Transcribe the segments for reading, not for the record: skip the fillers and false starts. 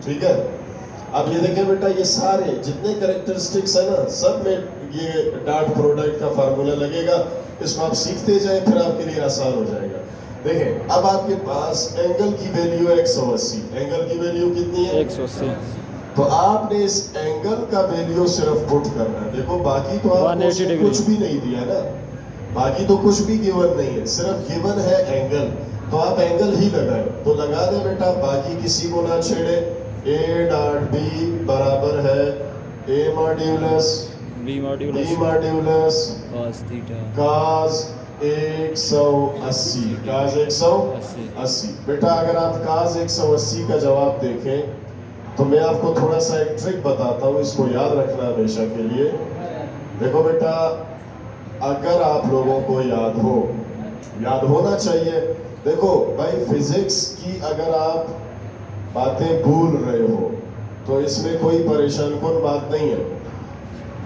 ठीक है। अब ये देखें बेटा, ये सारे जितने कैरेक्टरिस्टिक्स है ना, सब में ये डॉट प्रोडक्ट का फार्मूला लगेगा। इसको आप सीखते जाए, फिर आपके लिए आसान हो जाएगा। देखें, अब आपके पास एंगल की वैल्यू है 180। एंगल की वैल्यू कितनी है? 180। तो आपने इस एंगल का वैल्यू सिर्फ पुट करना है। देखो बाकी तो आपको 180 उसने डिग्री। कुछ भी नहीं दिया ना, बाकी तो कुछ भी गिवन नहीं है, सिर्फ गिवन है एंगल। तो आप एंगल ही लगाए, तो लगा दे बेटा, बाकी किसी को ना छेड़े। ए डॉट बी बराबर है A modulus B B modulus modulus cos theta cos 180। Cos 180। बेटा अगर आप काज 180 का जवाब देखें तो मैं आपको थोड़ा सा एक ट्रिक बताता हूँ, इसको याद रखना हमेशा के लिए। देखो बेटा, अगर आप लोगों को याद होना चाहिए। देखो भाई, फिजिक्स की अगर आप बातें भूल रहे हो तो इसमें कोई परेशान कौन बात नहीं है।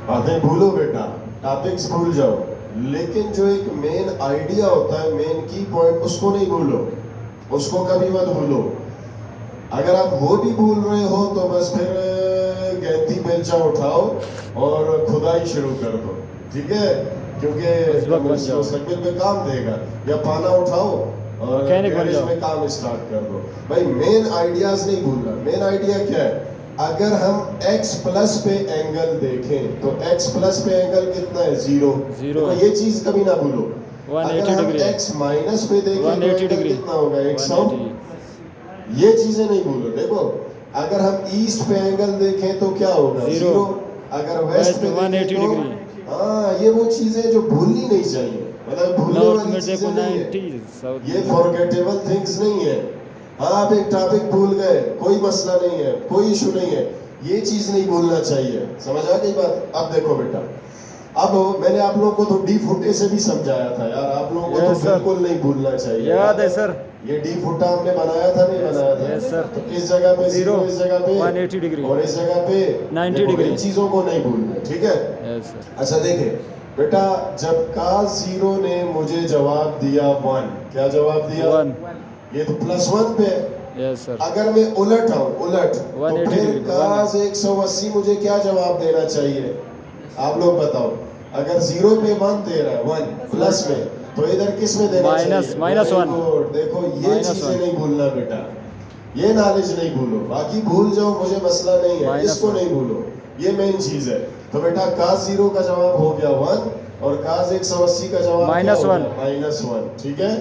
बातें भूलो बेटा, टॉपिक्स भूल जाओ, लेकिन जो एक मेन आइडिया होता है, मेन की पॉइंट, उसको नहीं भूलो, उसको कभी मत भूलो। अगर आप वो भी भूल रहे हो तो बस फिर गैंती बेलचा उठाओ और खुदाई शुरू कर दो, ठीक है, क्योंकि मुस्तकबिल में काम देगा। या पाना उठाओ और गैरेज में काम स्टार्ट कर दो। भाई मेन आइडियाज नहीं भूलना। मेन आइडिया क्या है? अगर हम x प्लस पे एंगल देखें तो x प्लस पे एंगल कितना है? 0। तो ये चीज कभी ना भूलो। अगर हम x माइनस पे देखें तो एंगल कितना होगा? 180। ये चीजें नहीं भूलो। देखो, अगर हम ईस्ट पे एंगल देखें तो क्या होगा? 0। अगर वेस्ट पे देखें तो हाँ, ये वो चीजें जो भूलनी नहीं चाहिए, मतलब भूलने वाली चीजें नहीं है, ये फॉरगेटेबल थिंग्स नहीं है। हाँ, आप एक टॉपिक भूल गए, कोई मसला नहीं है, कोई इशू नहीं है, ये चीज नहीं भूलना चाहिए। समझ आ गई बात? अब देखो बेटा, अब मैंने आप लोगों को तो डी फुटे से भी समझाया था यार, आप लोगों को तो बिल्कुल नहीं भूलना चाहिए। याद है सर? ये डी फुटा हमने बनाया था, नहीं बनाया था? Yes sir. तो इस जगह पे 0, इस जगह पे 180 डिग्री और इस जगह पे 90 डिग्री। इन चीजों को नहीं भूलना, ठीक है? Yes sir. अच्छा देखे बेटा, जब cos 0 ने मुझे जवाब दिया 1, क्या जवाब दिया? 1। ये तो +1 पे है। Yes sir. अगर मैं उलट तो 180 फिर डिग्री, cos 180 मुझे क्या जवाब देना चाहिए? आप लोग बताओ। अगर 0 पे 1 दे रहा है, 1 प्लस में, तो इधर किस में देना चाहिए? -1। देखो ये चीजें नहीं भूलना बेटा, ये नॉलेज नहीं भूलो। बाकी भूल जाओ, मुझे मसला नहीं है, इसको नहीं भूलो, ये मेन चीज है। तो बेटा cos 0 का जवाब हो गया 1 और cos 180 का जवाब -1, ठीक है?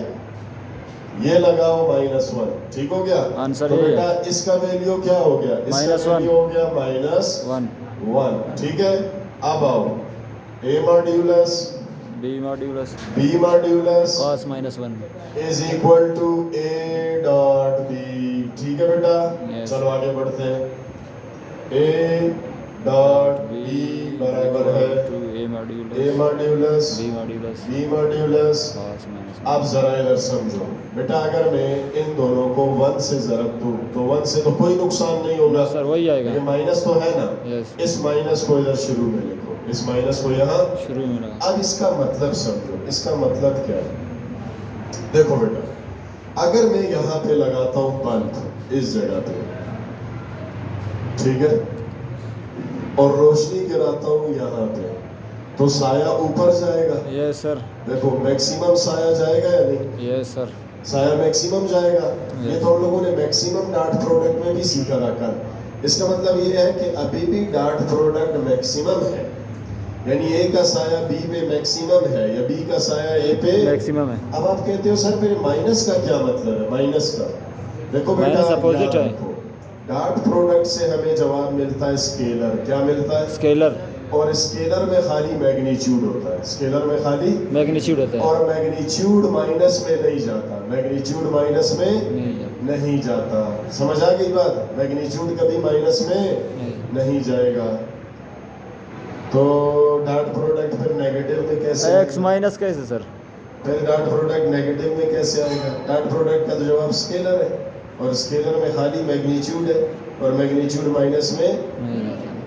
ये लगाओ -1, ठीक हो गया? आंसर तो ये बेटा इसका वैल्यू क्या हो गया? इसका वैल्यू हो गया -1, ठीक है? अब आओ, a modulus b modulus cos -1 is equal to a dot b, ठीक है बेटा? चलो आगे बढ़ते हैं। a डॉट b बराबर है a मॉड्यूलस b मॉड्यूलस। अब जरा इधर समझो बेटा, अगर मैं इन दोनों को 1 से ज़रब दूं तो 1 से तो कोई नुकसान नहीं होगा सर, वही आएगा। ये माइनस तो है ना? यस। इस माइनस को इधर शुरू में लिखो, इस माइनस को यहाँ शुरू में लगा। अब इसका मतलब समझो, इसका मतलब क्या है? देखो बेटा, अगर मैं यहाँ पे लगाता हूँ बल्ब इस जगह पे, ठीक है, और रोशनी गिराता हूँ यहाँ पे, तो साया ऊपर जाएगा। Yes sir. देखो मैक्सिमम साया जाएगा या नहीं? Yes sir. साया मैक्सिमम जाएगा। ये तो हम लोगों ने मैक्सिमम डॉट प्रोडक्ट में भी सीखा था कल। इसका मतलब ये है कि अभी भी डॉट प्रोडक्ट मैक्सिमम है, यानी ए का साया बी पे मैक्सिमम है या बी का साया ए पे मैक्सिमम है। अब आप कहते हो सर फिर माइनस का क्या मतलब है? माइनस का देखो बेटा, अपोजिट है। डॉट प्रोडक्ट से हमें जवाब मिलता है स्केलर। क्या मिलता है? स्केलर। और स्केलर में खाली मैग्नीट्यूड होता है, स्केलर में खाली मैग्नीट्यूड होता है, और मैग्नीट्यूड माइनस में नहीं जाता, मैग्नीट्यूड माइनस में नहीं जाता। समझ आ गई बात? मैग्नीट्यूड कभी माइनस में नहीं जाएगा। तो डॉट प्रोडक्ट फिर नेगेटिव में कैसे? x माइनस कैसे सर? फिर डॉट प्रोडक्ट नेगेटिव में कैसे आएगा? डॉट प्रोडक्ट का तो जवाब स्केलर है, और स्केलर में खाली मैग्नीट्यूड है, और मैग्नीट्यूड माइनस में।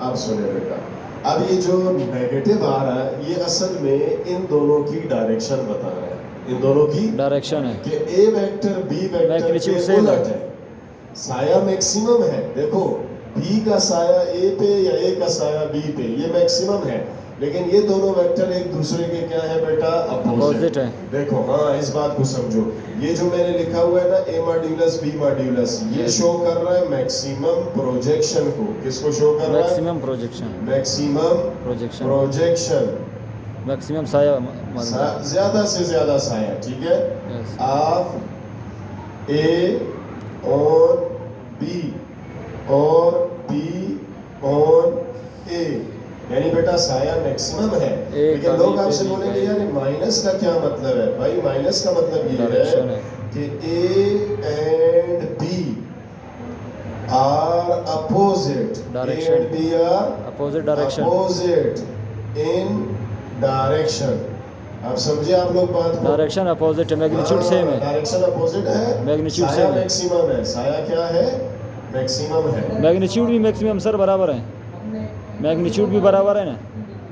आप सुने बेटा, अब ये जो नेगेटिव आ रहा है, ये असल में इन दोनों की डायरेक्शन बता रहा है, इन दोनों की डायरेक्शन है कि ए वेक्टर बी वेक्टर मैग्नीट्यूड के से उलट है। साया मैक्सिमम है। देखो बी का साया ए पे या ए का साया बी पे, ये मैक्सिमम है। लेकिन ये दोनों वेक्टर एक दूसरे के क्या है बेटा, Opposite अपोजिट है। देखो हाँ, इस बात को समझो। ये जो मैंने लिखा हुआ है ना ए मॉड्यूलस बी मॉड्यूलस, ये शो कर रहा है मैक्सिमम प्रोजेक्शन को। किसको शो कर रहा है? Maximum projection maximum projection projection, maximum साया ज्यादा से ज्यादा साया, ठीक है, Yes. Of A on B और बी ऑन ए, यानी बेटा साया मैक्सिमम है। A लेकिन का लोग B पे आपसे B बोलेंगे का यार माइनस का क्या मतलब है? भाई माइनस का मतलब ये Direction है है। कि A and B are opposite, A Direction। And B are opposite direction opposite in direction. आप समझे आप लोग बात को? डायरेक्शन अपोजिट है, मैग्नीट्यूड सेम है। डायरेक्शन अपोजिट है, Magnitude साया same है। मैक्सिमम है। साया क्या है? मैक्सिमम है। मैग्नीट्यूड भी मैक्सिमम सर बराबर है, मैग्नीट्यूड भी बराबर है ना।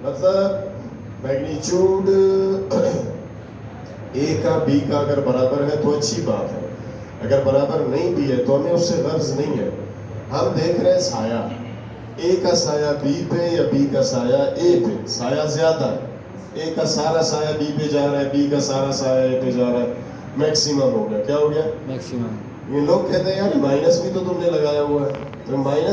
मतलब मैग्नीट्यूड ए का बी का अगर बराबर है तो अच्छी बात है, अगर बराबर नहीं भी है तो हमें उससे गर्ज नहीं है। हम देख रहे हैं साया, ए का साया बी पे या बी का साया ए पे, साया ज्यादा है। ए का सारा साया बी पे जा रहा है, बी का सारा साया ए पे जा रहा है, मैक्सिमम हो गया। क्या हो गया? मैक्सिमम। ये लोग कहते हैं यार माइनस भी तो तुमने लगाया हुआ है, तो माइनस